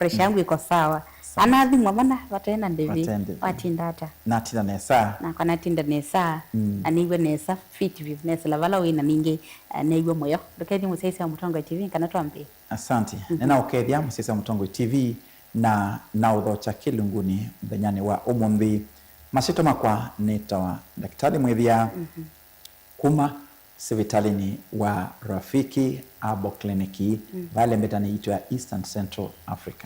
pressure yangu iko sawa. Anathi mwamana watena ndivi watindata na tinda nesa na kana tinda nesa anigwe nesa fit with nesa lavala wina ninge negwe moyo dokedi musese Mutongo TV kana twambe. Asante. Nena okethia musese Mutongo TV na uthocha kilunguni mbenyani wa umuthi masito makwa netawa daktari mwithia kuma sivitalini wa Rafiki Abo Kliniki vale mbetani itwa Eastern Central Africa.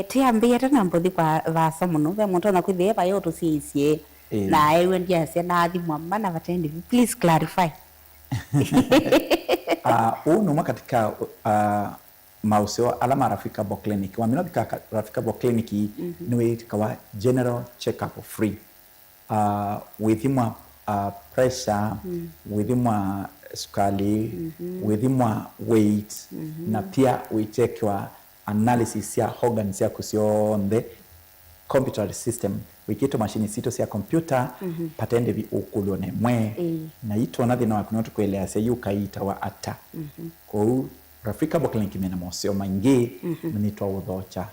Tiambia tena mbothi kwa vasa muno ve muntu na kwithie pa yo tuciicie na ewe ndia cia na thimu mana vatendi please clarify. Numa katika mausio alama Rafiki Abo Clinic wa minodika Rafiki Abo Clinic niwe kawa general check up free withimwa pressure withimwa sukali withimwa weight na pia witekwa analysis ya organs ya kusionde computer system wikito machine sito cia computer patende vi ukulone mwe na ito na thina waku notu kwelea se yukaita wa ata ko Rafiki Abo Clinic mena mosio maingi nitwa uthocha.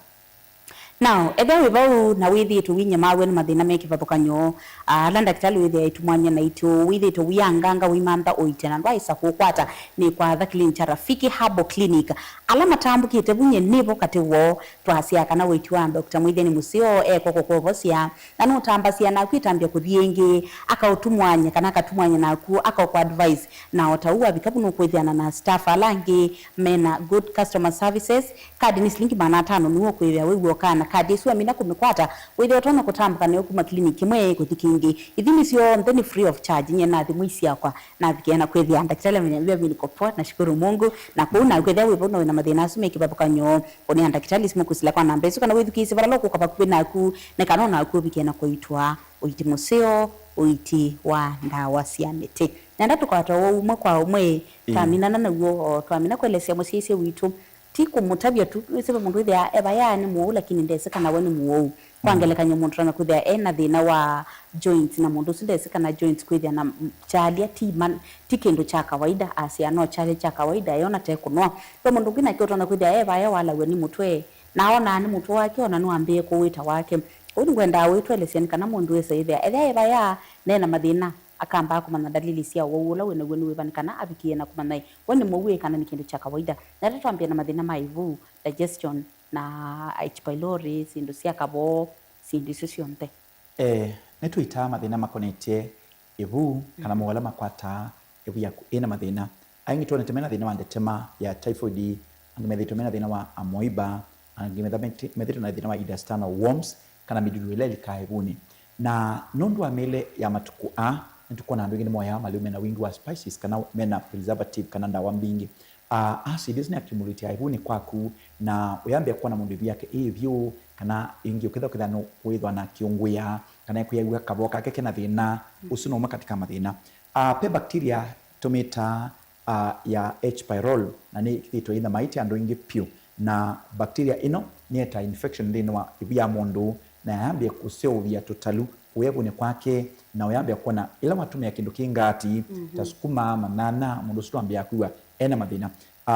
Now, ebe wibau na withi tu winya mawe na mathina meki vapokanyo ala daktari withi aitumwanya na itu withi tu wianganga wimantha oite na ndwaisa kukwata ni kwa clinic Rafiki Abo Clinic ala matambukite bunye nibo katiwo twasia kana witi wa Dr. Mwitheni Musio kokokovosia na no tambasia na kwitambia kuthienge akautumwanya kana akatumwanya na ku akakwa advice na otauwa bikabu no kwithiana na staff alangi mena good customer services kadi ni shilingi 500 niwo kwithia wewe kana kadi suwa mina kumekwata withi otona kutambuka ne kuma kliniki mwe kutikingi ithini sio ndeni free of charge nye na thimu isi yakwa na thikiana kwithia daktari amenyambia mimi niko poa nashukuru Mungu na kuna kwithia wewe na mathina asume kibabukanyo oni daktari simu kusila kwa namba isu kana withi kisi baralo ku kapa kwina ku ne kanona ku bikena kuitwa uiti Museo uiti wa ndawa cia miti na ndatukata umwe kwa umwe taminana na guo twamina kwelesia musisi witu tiku mutabia tu sebe mundu ithia eba yani muo lakini ndese kana woni muo kwangelekanya mundu na kuthia ena thina wa joints na mundu ndese kana joints kwithia na chalia tikindu cha kawaida asia no chale cha kawaida yona te kunwa kwa mundu ngina kiotona kuthia eba ya wala weni mutwe naona ni mutu wake ona no ambie kuwita wake uni gwenda witwe leseni kana mundu wese ithia eba ya nena mathina akamba kumana dalili cia woula wena wenu webanikana abikie na kumana wone muwe kana nikindu cha kawaida na tatwambia na mathina maivu digestion na H pylori sindu cia kabo sindu cionte netuita mathina makonetie ivu kana mwala makwata ivu ya ina mathina aingi tuone temena thina wa ndetema ya typhoid angimethito mena thina wa amoeba angimethito na thina wa intestinal worms kana midudu ile likaivuni na nondu wa mele ya matuku nitukuwa na andu ingine moya maliume na wingi wa spices kana mena preservative kana ndawa mbingi acids ni accumulate haivuni kwaku na uyambia kuwa na mundu yake hivyo kana ingi ukitha no withwa na kiunguya kana kuyagua kaboka keke na thina usunoma katika mathina pe bacteria tometa ya H pylori na ni ito ina maiti andu ingi pio na bacteria ino ni eta infection thina wa ibia mundu na yambia kuseovia totalu uyabune kwake na uyambia kuona ila matume ya kindu kingati tasukuma manana mundu sitwambia kuwa ena mathina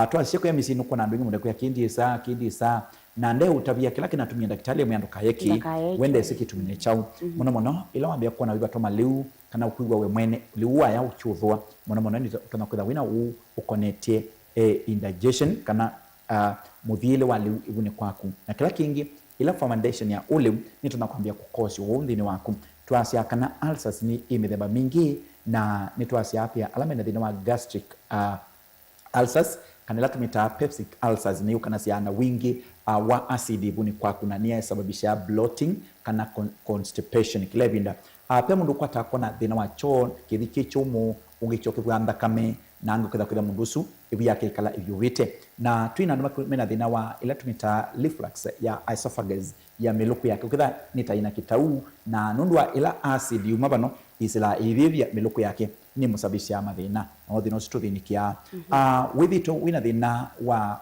twasieko ya misinu kuna andu mundu kwa kindisa na nde utabia kila kinatumia daktari myanduka yeki wende sikitumine chau muno ila wambia kuona wiba toma liu kana ukuigwa we mwene liuwa ya uchuthwa muno ndi tona kwitha wina ukonetie indigestion kana muthile wa liu ibune kwaku na kila kingi ila fermentation ya ule ni tunakwambia kukosi uundini waku twasia kana ulcers ni imetheba mingi na ni twasia pia alama na thina wa gastric ulcers kana latumita peptic ulcers ni ukana siana wingi wa acid ibuni kwaku na nia sababisha bloating kana constipation kilevinda pia mundu kwata kona thina wa choo kithiki chumu ungichoke bwanda kame na angu kwitha mundusu ibu yake ikala ivyowite na twina ndu mena thina wa ila tumita reflux ya esophagus ya meluku yake ukitha nita ina kitau na nundu wa ila acid yumabano isila ivivya meluku yake ni musabisha mathina na thina usitu thinikia withito wina thina wa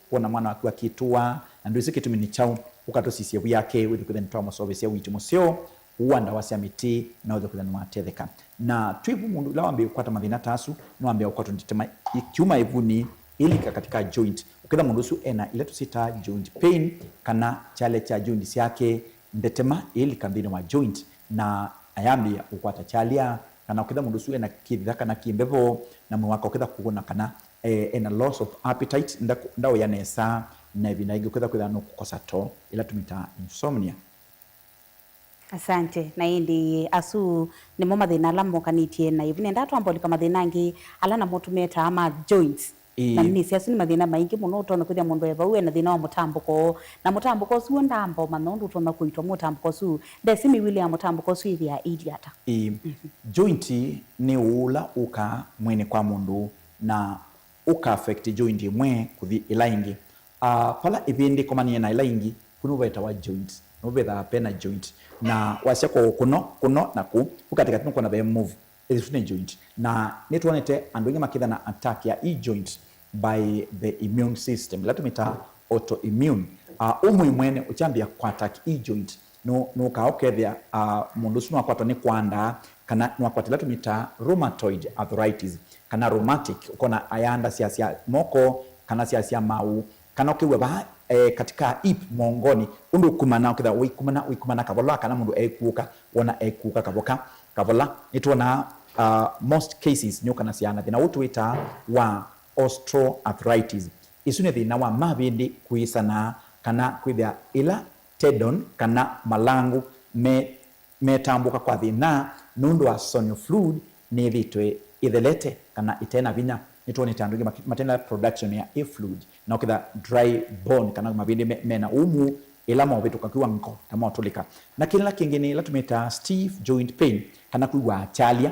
kuona mwana wakiwa kitua na ndu isikitu ni chau ukatosisie bu yake withikutha nitwa musobisia witu Museo uwanda wasia miti na uzo kuzani watetheka na twivu mundu la wambia ukwata mathina tasu no wambia ukwata nditema kiuma ivuni ilika katika joint ukitha mundu ucio ena ile tusita joint pain kana chale cha joint ciake ndetema ilika thini wa joint na ayambia ukwata chalia kana ukitha mundu ucio ena kithika kana kimbevo na mwaka ukitha kuona kana ena loss of appetite ndao yanesa na vinaigo ukitha no kukosa to ila tumita insomnia. Asante na indi asu ni mo mathina ala mokanitie na ivune ndatu ambolika mathina angi ala na motumeta ama joints na nini siasu ni mathina maingi muno utona kuthia mundu eva uwe na thina wa mutambuko na mutambuko su ndambo manondu utona kuitwa mutambuko su ndesimi William mutambuko su ithia idiata joint ni ula uka mwene kwa mundu na uka affect joint mwe kuthi ila ingi pala ibindi komania na ila ingi kunu weta wa joints nobetha pena joint na wasia ko kuno na ku ukatika tuko na be move is joint na nitwonete andunge makitha na attack ya joint by the immune system latumita autoimmune umwe mwene uchambia kwa attack joint no ka okethia mundu sunu akwatwa ni kwanda kana no akwatwa latumita rheumatoid arthritis kana rheumatic ukona ayanda sia moko kana sia mau kana ukiwa ba katika ip mongoni undu kumana ukitha wikumana kavola kana mundu ekuka wona ekuka kavola nitwona most cases nyoka na ciana thina utwita wa osteoarthritis isune thina wa mavindi kuisana kana kwithia ila tendon kana malangu metambuka kwa thina nundu wa sonio fluid ni thitwe ithelete kana itena vinya nitwone tanduge matenda production ya fluid na ukitha dry bone kana mavindi mena umu ila mavitu kakiwa nko kama otulika na kila kingine ila tumeta stiff joint pain kana kuwa chalia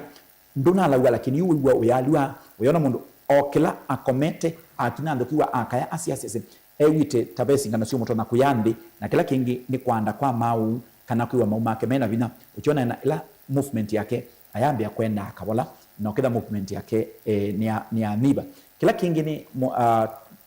nduna la lakini uwa uyalua uyona mundu okila akomete akina ndokiwa akaya asiasese ewite tabesi ngana sio mutona kuyandi na kila kingi ni kwanda kwa mau kana kuwa mau make mena vina ukiona na ila movement yake ayambia kwenda akabola na ukitha movement yake ni amiba kila kingine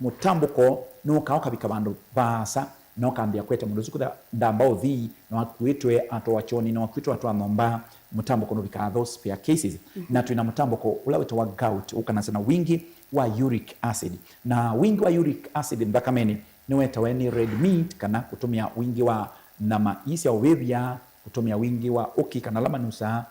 mutambuko no kaoka bikabandu basa no kambia kwete mundu zikuda ndambao thi no akwitwe atowachoni no akwitwe atwanomba mutambuko no bika those spare cases na tuna mutambuko ula wito wa gout ukana sana wingi wa uric acid na wingi wa uric acid ndakameni ni weta weni red meat kana kutumia wingi wa nama isi ya wevia kutumia wingi wa uki kana lama nusa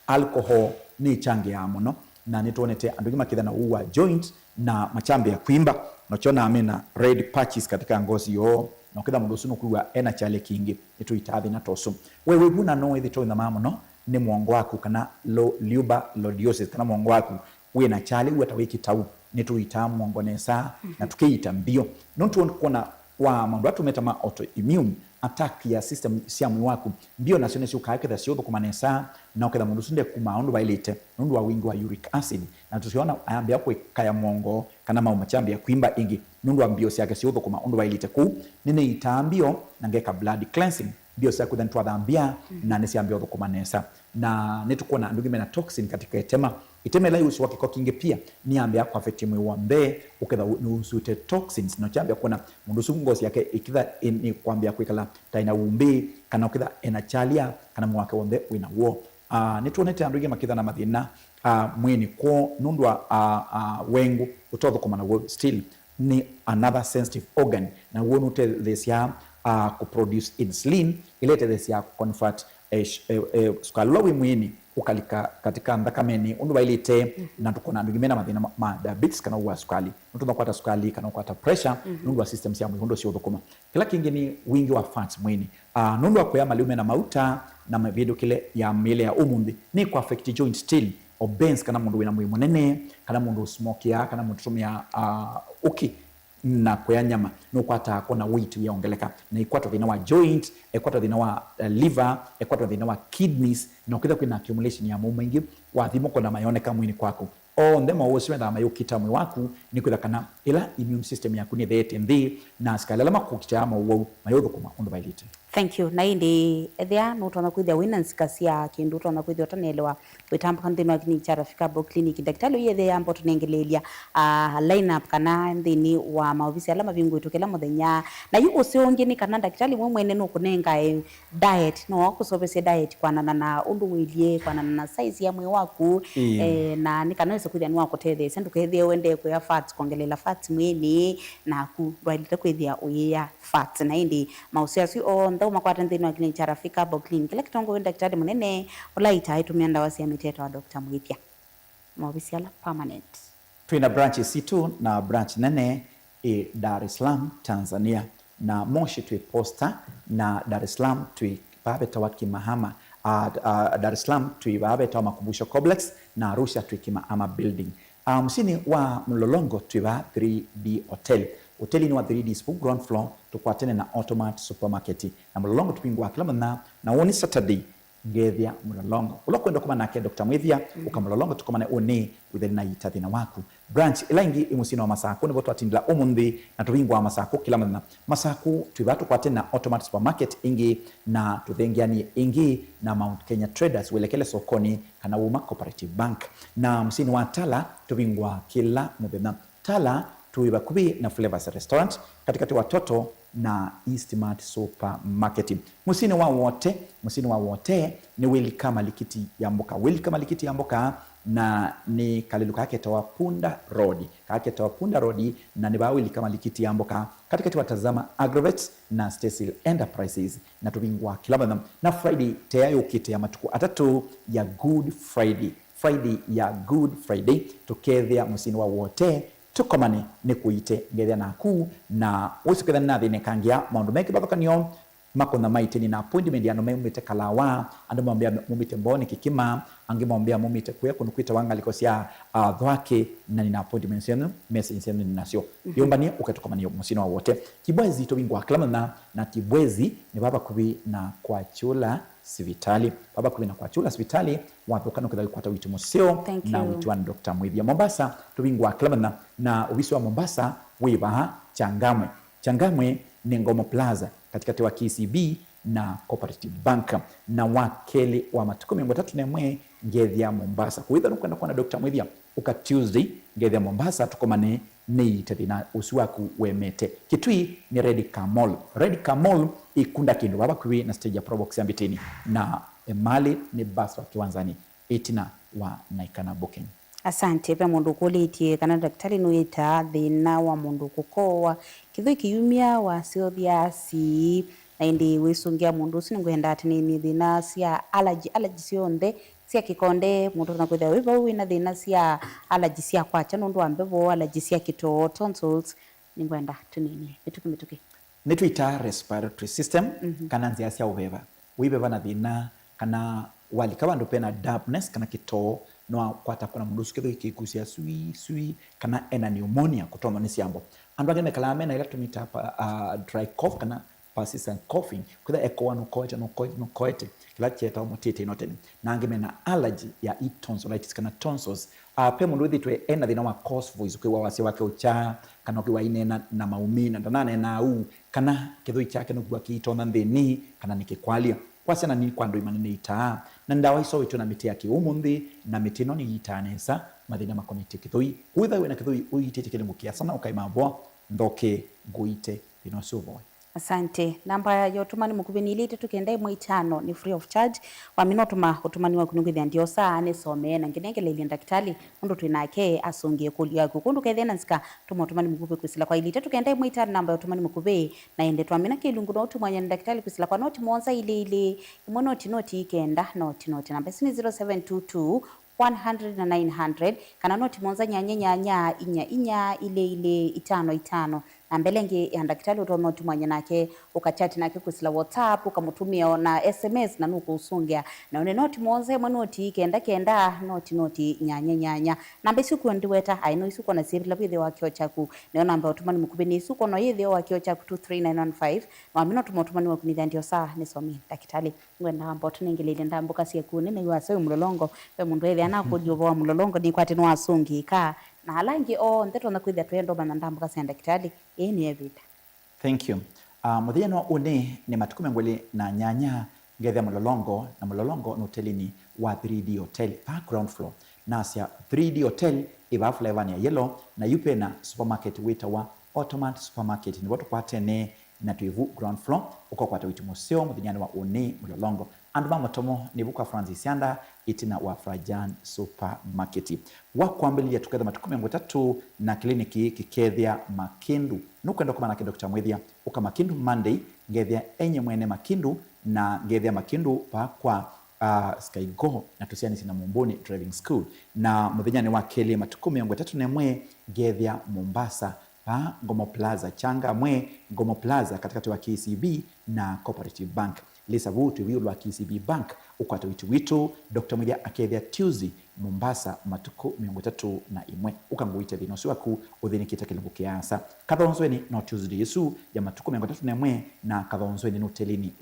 alcohol ni changi ya muno na nituonete andugi makitha na uwa joint na machambi ya kuimba na chona amena red patches katika ngozi yo na ukitha mundu sunu kuwa ena chale kingi itu itathi na tosu wewe buna no ithi to na mamuno ni mwongo waku kana liuba lodiosis kana mwongo waku we na chale weta wiki tau nitu ita mwongo nesa na tukiita mbio nontu kuona wa mambo watu metama autoimmune attack ya system sia mwi waku mbio na sio ukaketha sio kumanesa na uketha mundu sunde kumaundu bailite nundu wa wingi wa uric acid na tusiona ayambia kwa kaya mwongo kana mau machambi ya kuimba ingi nundu wa mbio siake sio kumaundu bailite ku nene itambio na ngeka blood cleansing bio sia kutha ntwa dhambia na nesiambia kumanesa na netukuona ndugu mena toxin katika itema la yusu wake kwa kinge pia ni ambia kwa affect mwe wambe uketha nusute toxins no chambia kuna mundu sungozi yake ikitha ni kwambia kwikala taina umbi kana ukitha enachalia kana mwake wambe wina wo nituonete anduge makitha na mathina mweni ko nundwa wengu utotho kumana wo still ni another sensitive organ na wonu te thesia ku produce insulin ilete thesia ku convert sukari lawi mwini ukalika katika ndakameni undu bailite na tukona ndugimena mathina ma diabetes kana uwa sukari ntunga kwata sukari kana kwata pressure nundu wa system sia mwihondo sio thukuma kila kingine wingi wa fats mwini nundu wa kuya malume na mauta na mavido kile ya mile ya umundi ni kwa affect joint still obese kana mundu wina mwi munene kana mundu smoke ya kana mundu tumia na kwa nyama no kwata kona weight yaongeleka na ikwata thina wa joint ikwata thina wa liver ikwata thina wa kidneys na ukitha kwina accumulation ya mumu ingi wa thimo kona mayoneka mwini kwako ndema woswe na mayokita mwi waku ni kwitha kana ila immune system yaku ni thete ndi na skala lama kukichama wo mayotho kuma undu bailite Thank you. Na indi ethia no tona kwithia wina nskasia kindu tona kwithia tonelewa witambuka nthini wa clinic cha Rafika Bo Clinic daktari yethe ambo tunengelelia line up kana nthini wa maofisi ala mavingu itukela muthenya na yuko siongi ni kana daktari mwene no kunenga diet no kusobesia diet kwanana na undu wilie kwanana na size ya mwe waku na ni kana wese kwithia ni wako tethe sendu kwithia wende kwa fats kongelela fats mwini na ku rwalita kwithia uya fats na indi mausiasi on ndo makwata nthini wa clinic cha Rafika Bo Clinic kila kitongo daktari munene ulaita itumia ndawa cia miteto wa Dr. Mwithia maofisi ala permanent. Tuna branch C2 na branch nene Dar es Salaam Tanzania na Moshi tui Posta na Dar es Salaam tui Babeta wa Kimahama Dar es Salaam tui Babeta wa Makumbusho Complex na Arusha tui Kimahama Building. Msini wa Mlolongo tui wa 3D Hotel. Hoteli ni wa 3D spook ground floor tukwatene na Automat Supermarket na Mlolongo tupingwa kila na woni Saturday ngethia Mlolongo ulokwenda kuma nake Dr. Mwithia ukamlolongo tukomane one within na itathina waku branch ilangi imusino wa Masako ni boto atindila umundi na tubingwa wa Masako kila mwana Masako tubatu kwa tena Automatic Supermarket ingi na tuthengiani ingi na Mount Kenya Traders welekele sokoni kana Uma Cooperative Bank na msino wa Tala tubingwa kila mwana Tala tuiba kubi na Flavors Restaurant katikati watoto na Eastmart Supermarket. Musini wa wote ni Welcome Likiti ya Mboka. Welcome Likiti ya Mboka na ni kaliluka yake tawa Punda Road. Kake tawa Punda Road na ni ba Welcome Likiti ya Mboka. Katikati watazama Agrovet na Stacey Enterprises na tubingwa kilabana na Friday teayo kite ya matuku atatu ya Good Friday. Friday ya Good Friday tukethia musini wa wote tukomane ni kuite ngethia naku na usiketha na thine kangia maundu meke bathokanio makona maitini na appointment ya no mumite kalawa andu mwambia mumite mboni kikima angi mwambia mumite kuya kunukwita wangaliko cia thwake na nina appointment yenu message yenu ninasio yombani ukatukomania musino wa wote kibwezi to bingwa klamana na kibwezi ni baba kubi na kwa chula sivitali baba kubi na kwa chula sivitali watokana kwa kwata witu museo na witu wa Dr. Mwithia Mombasa to bingwa klamana na ubisi wa Mombasa wiba Changamwe ni Ngomo Plaza katikati wa KCB na Cooperative Bank na wakeli wa matuko 3 ngethia Mombasa kuitha nukwenda kwa na Dr. Mwithia uka Tuesday ngethia Mombasa tukomane ni tethina usuaku wemete kitui ni Red Camol ikunda kindu baba kuwi na stage ya Probox ya Mbitini na emali ni bus wa kiwanzani itina wa naikana booking. Asante pe mundu kulitie kana daktari nuita thina wa mundu kukowa kithui kiyumia wa si na indi wisungia mundu siningwenda atini ni thina cia allergy cionthe cia kikonde mundu na kwitha wiba wina thina cia allergy cia kwacha nundu wa mbevo allergy cia kito tonsils ningwenda tunini mituki ni tuita respiratory system kana nzia cia ubeba wibeba na thina kana wali kabandu pena dampness kana kito no kwata kuna mundu sikitho ikikusia sui kana ena pneumonia kutoma ni siambo andu agene kala mena ila tumita dry cough kana persistent coughing kwitha ekoa no koete kila cheta mutete inotene na angemena allergy ya tonsillitis kana tonsils pe mundu thitwe ena thina wa coarse voice kwa wasi wake ucha kana kwa inena na maumina ndanane na u kana kithui chake no kwa kitona nthini kana nikikwalia kwasena ni kwando imanene ita na ndawa iso itu na miti ya kiumundi na miti no ni itanesa mathina makonete kithui witha wena kithui uitete kilimukia sana ukaimabwa ndoke guite inosuvo. Asante. Namba ya utumani mukubeni ile 395 ni free of charge. Wamino utumani wa kunungithia ndio saa anesome na nginengele ile daktari ndo twinake asungie kulia kundu kethena nsika utumani mukube kwisila kwa ile 395 namba ya utumani mukube na ende twamina kilungu na utumanya daktari kwisila kwa noti monza ile noti ikenda noti namba ni 0722 100 na 900 kana noti monza nyanya inya ile 5 na mbelenge ya daktari utono tumanya nake ukachati nake kusila WhatsApp ukamutumia na SMS na nuko usungia na une noti monze mwanoti kenda noti nyanya namba isuko ndiweta aino isuko na siri labide wakio chaku na namba utumani mukubeni isuko no yethio wakio chaku 23915 na amino tumotumani wakunitha ndio saa nisomi daktari ngwenda ambo tunengele ndambo kasi yakune ne waso mlolongo pe mundu ele anakujoba mlolongo ni kwati no asungi ka na halangi ndeto na kwithia twendo bana ndambo kasi daktari ni evita. Thank you. muthenya no une ni matuku mengweli na nyanya ngethe mulolongo na mulolongo no hotelini wa 3D hotel pa ground floor na sia 3D hotel iba flavor ya yellow na yupe na supermarket witawa Automat Supermarket ni watu kwatene na tuivu ground floor uko kwata witu museo muthenya wa une mulolongo andu mamotomo ni buka Francis Yanda itina wa Frajan Supermarket wa kwambilia tuketha matuku 3 na kliniki kikethia Makindu nukwenda kuma na Dr. Mwithia uka Makindu Monday ngethia enye mwene Makindu na ngethia Makindu pa kwa Skygo na tusiani sina Mumbuni Driving School na muthenya ni wa keli matuku 31 ngethia Mombasa pa Ngomo Plaza changa mwe Ngomo Plaza katikati wa KCB na Cooperative Bank lisa vutu viulu wa KCB Bank ukwata witu Dr. Mwithia akethia Tuesday Mombasa matuku 31 ukanguite thino siwaku uthinikite kilungu kiasa kathonzweni no Tuesday yesu ya matuku 31 na kathonzweni no hotelini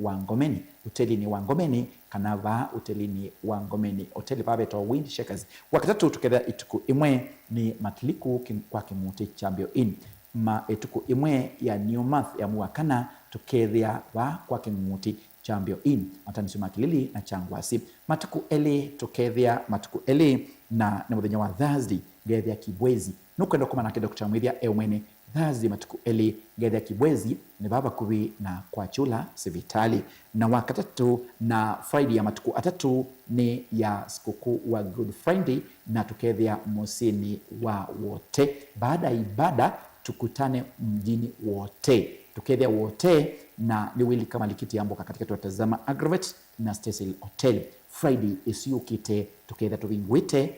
wa Ngomeni kanava hotelini wa Ngomeni hoteli pabeto Wind Shakers wakatatu tukethia ituku imwe ni Matiliku kwa Kimuti Champion Inn ituku imwe ya New Month ya mwakana tukethia wa kwa Kimuti Champion Inn matanisi makilili na Changwasi matuku eli tukethia matuku eli na ni muthenya wa Thursday ngethia Kibwezi nukwenda kuma na Dr. Mwithia eumwene Thursday matuku eli ngethia Kibwezi ni baba kubi na kwa chula sivitali na wakatatu na Friday ya matuku atatu ni ya sikukuu wa Good Friday na tukethia musini wa wote baada ya ibada tukutane mjini wote tukethia wote na liwili kama likiti amboka katika tuwatazama Aggravate na Cecil Hotel Friday isiukite tukethia tuvingwite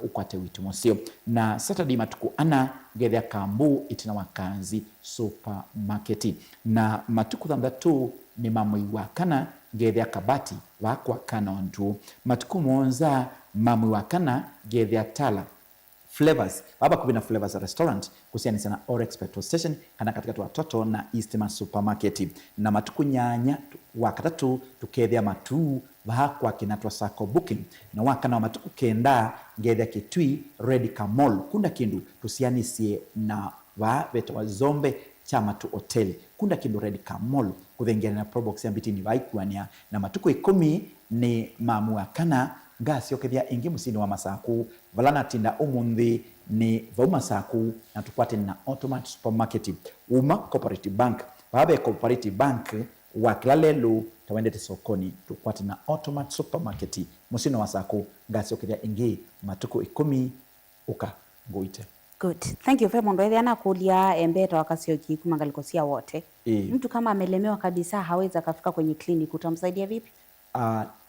ukwate witu musio na Saturday matuku ana ngethia Kambu itina Wakanzi Supermarket na matuku 3 ni mamui wa kana ngethia Kabati wakwa Kanondu matuku monza mamui wa kana ngethia Tala Flavors baba kubina Flavors Restaurant kusiani sana Orex Petrol Station kana katika watoto na Eastman Supermarket na matuku nyanya wakatatu tukethia matu kwa kinatwa Sako Booking na wakana wa matuku kenda ngethia Kitui Red Mall kunda kindu tusiani sie na beto wa Zombe chama tu hotel kunda kindu Red Mall kuthengia na Probox ya bitini vaikuania na matuku 10 ni mamua kana ngasi okethia ingi musini wa masaku valana tinda umunthi ni vauma saku na tukwate na Automat Supermarket uma Cooperative Bank babe Cooperative Bank waklalelu tawendete sokoni tukwate na Automat Supermarket musini wa saku ngasi okethia ingi matuku 10 uka ngoite. Good. Thank you very much. Ndwethia na kulia embeta wakasioki kumangalikosia wote. Mtu kama amelemewa kabisa hawezi kafika kwenye clinic utamsaidia vipi?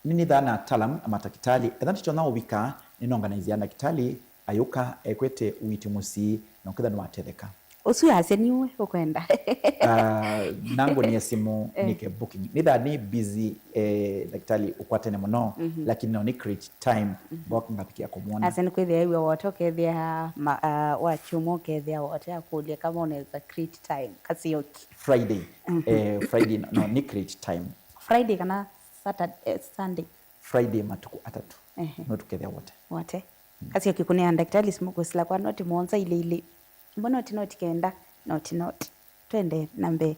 Nini dhana talam ama takitali edhanti chona ubika ninonganizia na kitali ayuka ekwete uitimusi na ukitha nwatetheka usu yaseniwe ukwenda nangu ni simu nike booking nitha ni busy dakitali ukwatene muno lakini no ni create time bok ngapikia kumuona aseni kwithia iwe wote ukethia wachumo ukethia wote akulia kama unaweza create time kasioki Friday Friday no ni create time Friday kana Saturday Sunday Friday matuku atatu no tukethia wote kasi kikunia daktari simuko sila kwa noti muonza ile mbona noti kenda noti twende nambe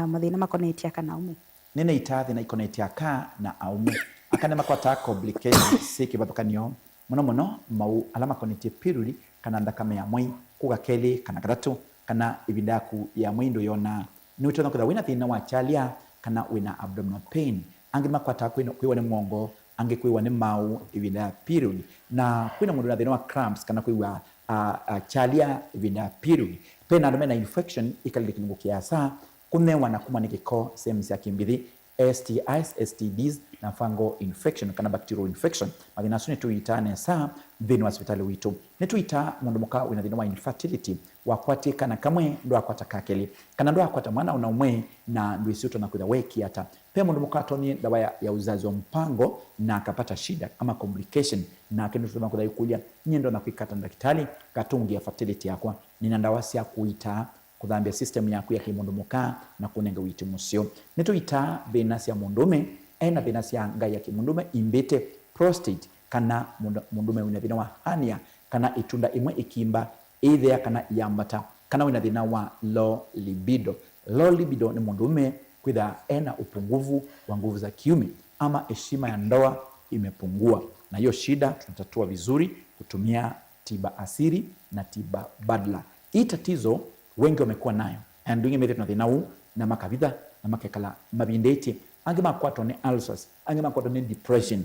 mathina makoneti aka na ume nene itathi na ikoneti aka na aume akane makwata complication siki bathukanio muno mau alama koneti piruli kana ndakame ya mwai kugakeli kana gatatu kana ibindaku ya mwindo yona ni utona kwa wina thina wa chalia kana wina abdominal pain angi makwata kwiwa ni mwongo angi kwiwa ni mau ibinda period na kwina mundu na thina wa cramps kana kwiwa chalia ibinda period pena ndo na infection ikalile kilungu kiasa kunewa na kuma nikiko sehemu ya kimbithi STIs, STDs na fungal infection kana bacterial infection mathina suni tuitane saa thini wa hospitali witu nituita mundu muka wina thina wa infertility wakwati kana kamwe ndo akwata kakeli kana ndo akwata mwana una umwe na ndo isiuto na kwitha weki hata pe mundu muka toni dawa ya uzazi wa mpango na akapata shida ama complication na kendo tutama kwitha ikulia nyendo na kuikata ndakitali katungi ya fertility yakwa nina ndawa cia kuita kuthambia system yaku ya kimundu muka na kunenga witi musio nituita thina cia mundume ena thina cia ngai ya kimundume imbite prostate kana mundume wina thina wa hernia kana itunda imwe ikimba either kana yambata kana wina thina wa low libido low libido ni mwanaume kwitha ena upungufu wa nguvu za kiume ama heshima ya ndoa imepungua, na hiyo shida tunatatua vizuri kutumia tiba asili na tiba badala. Hii tatizo wengi wamekuwa nayo and wingi methe tunathina huu na makavitha na makekala mabindeti ange makwatwo ni ulcers, ange makwatwo ni depression,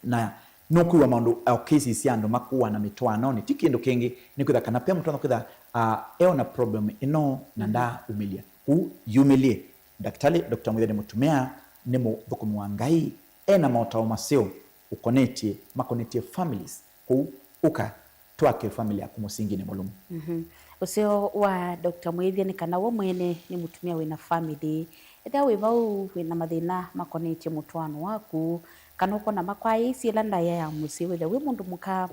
na no kuwa maundu au cases cia andu makuwa na mitwano ni tikindu kingi ni kwitha kana pe mtu kwitha eona problem ino na nda umilia u yumilie daktari Dr. Muthoni Mutumia ni muthukumu wa Ngai ena mautao masio ukonetie makonetie families ku uka twake family ya kumusingi ni mulumu usio wa Dr. Muthoni kana wo mwene ni mutumia wina family etha wivau wina mathina makonetie mutwano waku kana uko na makwai silanda ya musi wethe wi mundu muka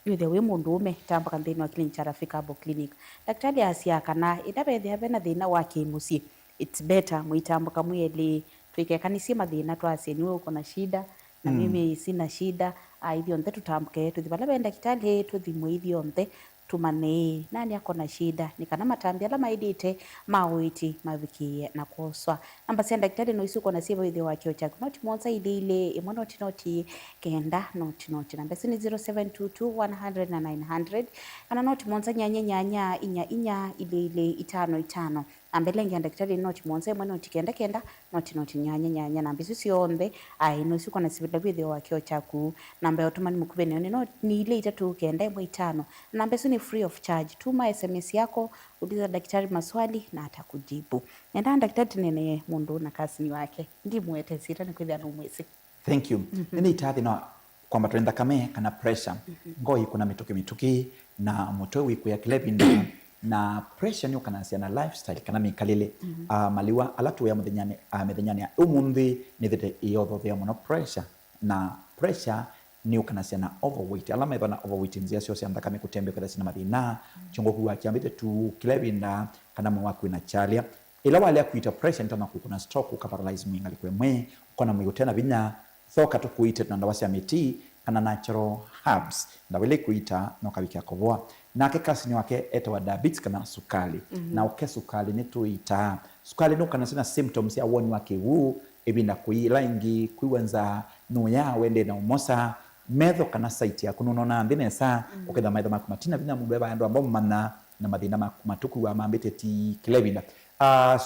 wethe wi mundu ume tamba kan thina wa Clinic Rafika Herbal Clinic daktari asia kana idabethe habe na thina wa kimusi it's better muitambuka mweli twike kanisi mathina twase niwe uko na shida na mimi sina shida ithio nthe tutambuke tuthibala benda kitali tuthimwe ithio nthe tumane nani ako na shida ni kana matambi ala maidite mawiti mavikie na kuswa namba cia daktari no isuko na sibo ithio wa kio chaku noti monza ile imwe noti kenda noti namba ni 0722 100 na 900 kana noti monza nyanya inya ile 55 ambelenge daktari noti monza imwe noti kenda noti nyanya namba isu cionthe ai no isuko na sibo ithio wa kio chaku namba yotumani mukubene ni ile 3 kenda 5 namba ni free of charge. Tuma SMS yako, uliza daktari maswali na atakujibu. Nenda daktari tinene mundu na kasini wake. Ndi mwete sira ni kwithia no mwezi. Thank you. Nini itathi no kwamba twenda kame kana pressure. Ngoi kuna mituki na moto wiku ya kilepinda na pressure ni ukanasia na lifestyle kana mikalile maliwa alatu ya muthenyane umuthi ni thete iyotho thea muno pressure na pressure ni ukanasia na overweight alama ithona overweight nzia cio cia thakame kutembe kwetha cina mathina chongoku wa kiambite tu kilebinda kana mwaku na chalia ila wale akuita pressure ntona kuna stroke ukaparalyze mwingali kwemwe ukona mwigo tena vinya thoka tukuite na ndawa cia miti kana natural herbs ndawele kuita no kabikia kovoa na kekasini wake etwa diabetes kana sukali na uke sukali ni tuita sukali no kana sina symptoms ya woni wake huu ebinda kuilangi kuiwanza no ya wende na umosa metho kana site yaku nona ndinesa uketha maitho maku matina vinya mundu eba andu ambao mana na mathina matuku wa mambite ti kilebinda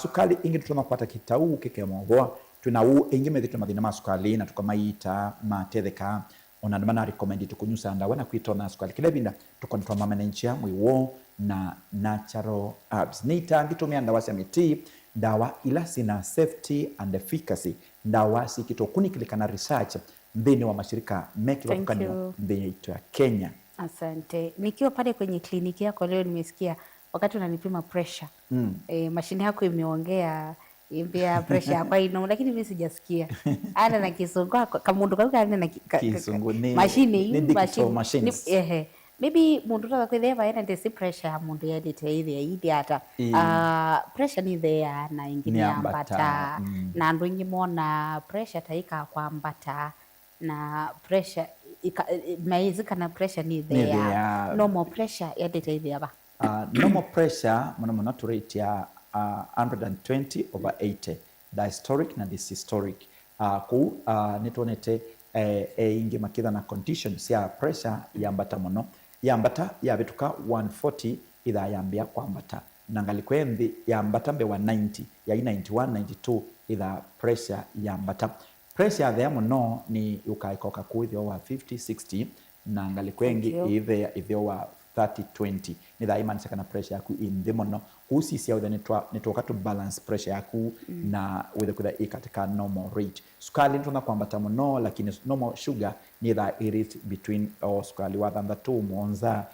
sukali ingi tutoma kupata kitau keke mogoa tuna u ingi methi mathina ma sukali na tukamaita matetheka ona ndimana recommend tukunyusa ndawa na kwitona sukali kilebinda tukontrol mamenenchia mwiwo na natural herbs nita ngitumia ndawa cia miti ndawa ila sina safety and efficacy ndawa sikitokunikilika research ndini wa mashirika mekiwakukanyo ndini yetu ya Kenya. Asante. Nikiwa pale kwenye kliniki yako leo nimesikia wakati unanipima pressure mashine yako imeongea imbia pressure yako ino lakini mimi sijasikia ana na kisungu kama mundu karuka ana na kisungu ni machine maybe mundu ta kwitheva ena ndesi pressure ya mundu yedite ile hata pressure ni there na ingine ambata na andu ingi mona pressure taika kwambata na pressure maizika na pressure ni there normal pressure yedite ile aba normal pressure mwana rate ya 120/80 diastolic na systolic ku nitonete ingi makitha na conditions ya pressure yambata muno yambata yabituka 140 itha yambia kwambata nangali kwendi yambata mbe 190 ya 91 92 itha pressure yambata pressure ya muno ni ukaikoka kuithio wa 50 60 nangali kwengi ithio wa 30-20 ni tha imanisha kana pressure yaku in muno kusisia uthe nitwoka to balance pressure yaku na withe kutha ikatika normal rate sukali ntona kwambata muno lakini normal sugar ni tha it between sukali wa 3 monza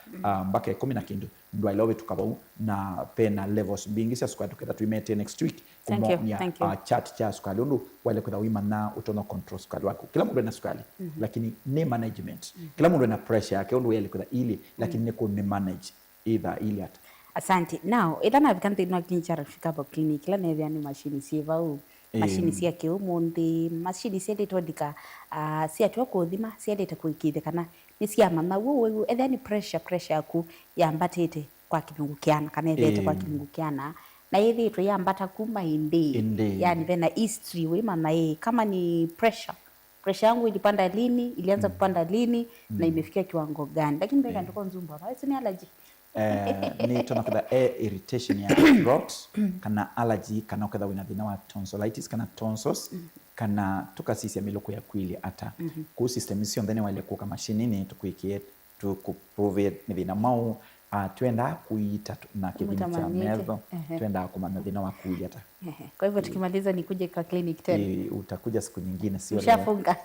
mpaka 10 na kindu ndo I love it tukabau na pena levels bingi cia sukali tuketha tuimete next week kumonya chat cha sukali undu wale kutha wima na utono control sukali wako kila mtu ana sukali lakini ni management kila mtu ana pressure yake undu wale kutha ili lakini ni ku manage either ili hata. Asante. Now ila na vikante no Clinic Rafika Herbal Clinic la nevya ni machine siva u machine cia kiumundi machine cia nditondika cia twa kuthima cia ndita kuikithe kana ni cia mama wewe etha ni pressure yaku yambatite kwa kilungu kiana kana ethete kwa kilungu kiana na hivi tu yambata kuma indi yani tena history wema na kama ni pressure yangu ilipanda lini, ilianza kupanda lini na imefikia kiwango gani, lakini mbega ndiko nzumba ba ni allergy ni tunakuda air irritation ya throat kana allergy kana kada wina thina wa tonsillitis kana tonsils kana tukasisi ya miloko ya kwili ata ku system isi ndani wale kuka mashinini tukuikie tukuprove ni thina mau twenda kuita na kibini cha medho twenda kumana thina wa kuili ata kwa hivyo tukimaliza nikuje kwa clinic tena utakuja siku nyingine sio ushafunga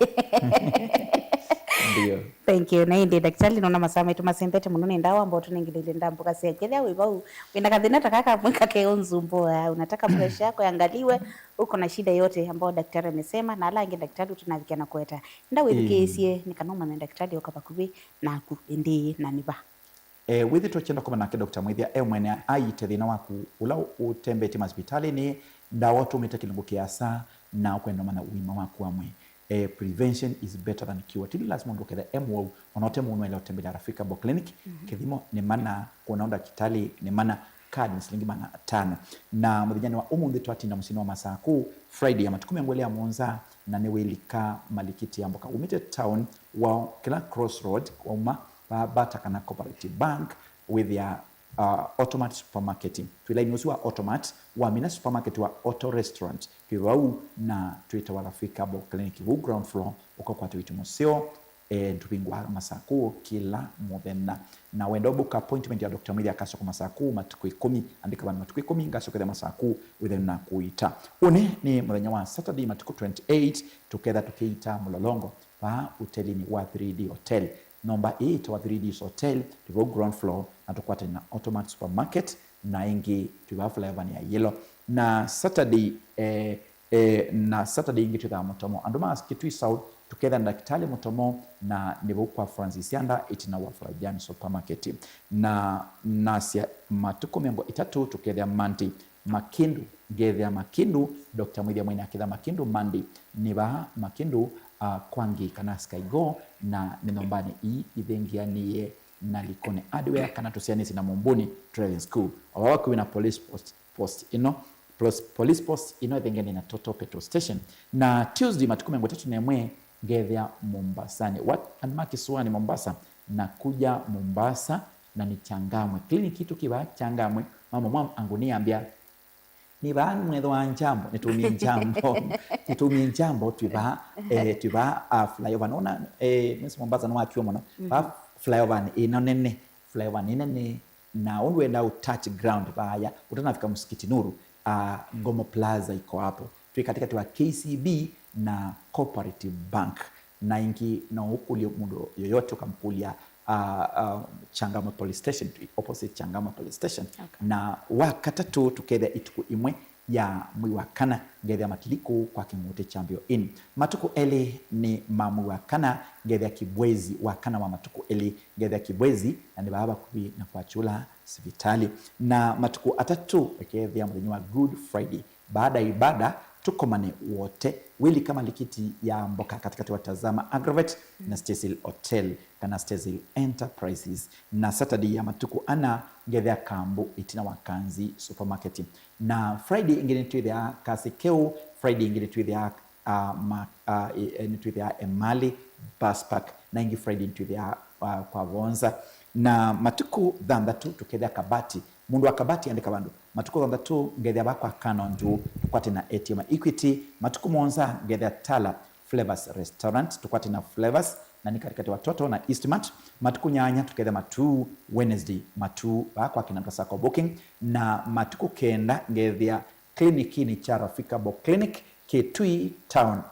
ndio thank you na indi daktari nona masama itu masembete munone ndawa ambao tunengilile ndambo kasi yakethia wibau wina kathina takaka mweka keonzumbo unataka pressure yako yangaliwe uko na shida yote ambao daktari amesema na ala inge daktari tunavikia na kweta ndawe dikesie nikanoma na daktari okabakubi na ku indi na niba withi tuchenda kuma nake Dr. Mwithia mwene aite thina waku ula utembete hospitali ni ndawa tumite kilungu kiasa na kwenda mana uima waku amwe prevention is better than cure. Tili lazima ndo kada MWO onote munu ele otembelea Rafika Bo Clinic kithimo ni mana kunaonda kitali ni mana kadi ni shilingi mana 5 na muthijani wa umuthi twatinda musini wa masaku Friday ya matukumi ngwele ya Monza na niwelika malikiti ya mboka umite town wa kila crossroad wa uma bata kana Cooperative Bank with ya Automat Supermarket tuila inusiwa Automat wa mina supermarket wa Auto Restaurant kiwau na tuita wa Rafika Bo Clinic wu ground floor uko kwa tuitu museo ntubingwa masaku kila muthenya na wendo book appointment ya Dr. Mwithia kasoko masaku matuku 10 andika bana matuku 10 ngasoko ya masaku within na kuita une ni muthenya wa Saturday matuku 28 together tukiita mulolongo pa hotelini wa 3D Hotel number 8 wa 3D Hotel tuko ground floor na tukwata na Automat Supermarket na ingi tuwa flavor ya yellow na Saturday na Saturday ingi tuwa motomo anduma kitui south together na Kitale motomo na nibo kwa Francis Yanda itina wa Farajan Supermarket na nasia matuko mengo itatu together Mandi Makindu gedha Makindu Dr. Mwithia mwene akitha Makindu Mandi niba Makindu kwangi kana Skygo na ninombani ithengia niye na Likone Adware kana tusianisi na Mumbuni Driving School awako wina police post plus police post ithengia ni na Total Petrol Station na Tuesday matuko mengo tatu nemwe gedha Mombasani what and Makiswani Mombasa na kuja Mombasa na ni Changamwe kliniki tukiwa Changamwe mama anguniambia ni banu mwedho wa njambo nitumie njambo tuiba flyover nona mesi Mombasa no akiwa mona flyover inonene flyover inene na onwenda touch ground baya utanafika msikiti Nuru Ngomo Plaza iko hapo tu katikati wa KCB na Cooperative Bank na ingi na ukuli mundo yoyote ukamkulia Changamwe Police Station opposite Changamwe Police Station na wakatatu tukethe ituku imwe ya mwi wakana ngethe matiliku kwa kimuti chambio in matuku eli ni mamu wakana ngethe kibwezi wakana wa matuku eli ngethe kibwezi na ni baba kubi na kwa chula sivitali na matuku atatu ekethe ya mwenyewa Good Friday baada ibada tukomane wote wili kama likiti ya mboka katikati watazama Aggravate na Cecil Hotel kana Cecil Enterprises na Saturday ya matuku ana ngethea kambu itina wakanzi supermarket na Friday ingine tuithia Kasikeu Friday ingine tuithia tuithia Emali Bus Park na ingi Friday tuithia kwa Vonza na matuku dhandatu tukethia Kabati mundu wa Kabati andika bandu matuku dhandatu ngethia bakwa Kanonju tukwate na ATM Equity matuku Monza ngethia Tala Flavors Restaurant tukwate na Flavors na nikatikati watoto na Eastmart matuku Nyanya tukethia matu Wednesday matu bakwa kinanda sako booking na matuku kenda ngethia kliniki ni cha Rafika Bo Clinic Kitui Town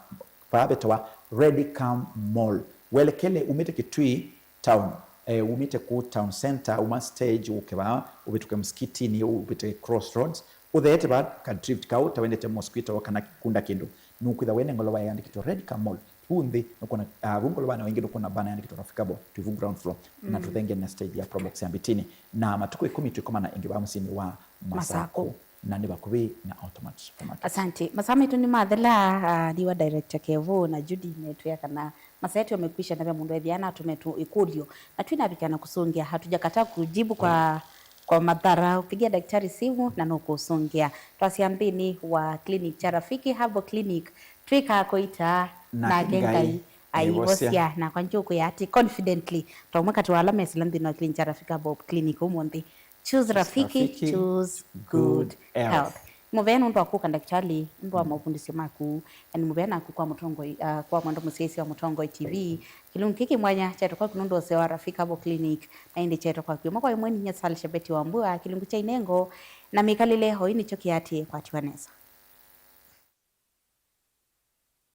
pabetwa Redcam Mall welekele umete Kitui Town umite ku town center uma stage ukeba ubituke msikitini ubite crossroads uthete ba ka drift ka utawendete mosquito kana kunda kindu nukwitha wene ngoloba yandikito Redcam Mall undi nokona ngoloba na wengine kuna bana yandikito Rafika Bo tuvu ground floor na tuthenge na stage ya Probox ya Mbitini na matuko 10 tukoma na ingiba msini wa Masako na ni bakubi na Automat Supermarket. Asante masama itu ni mathela diwa director Kevo na Judy netu ya kana masa yetu yamekwisha na mundu ethiana tumetu ikulio na twina bikana kusungia hatujakataa kujibu kwa kwa madhara upigia daktari simu na nukusongia twasiambini wa clinic cha Rafiki Herbal Clinic twika koita na gengai aivosia na kwa njuku ya ati confidently tomweka tuwalame silambi na clinic cha Rafiki Herbal Clinic umundi choose Rafiki, choose good health. Muvena ndo akuka daktari ndo wa mafundisho maku yani muvena akukwa mutongo kwa mwando musesi wa mutongo TV kilungu kiki mwanya cheto kwa kunundo sewa Rafiki Herbal Clinic na indi cheto kwa kiyo mwakwa mweni nyasali shabeti wa mbua kilungu cha inengo na mikalile hoini choki ati kwa tiwaneza.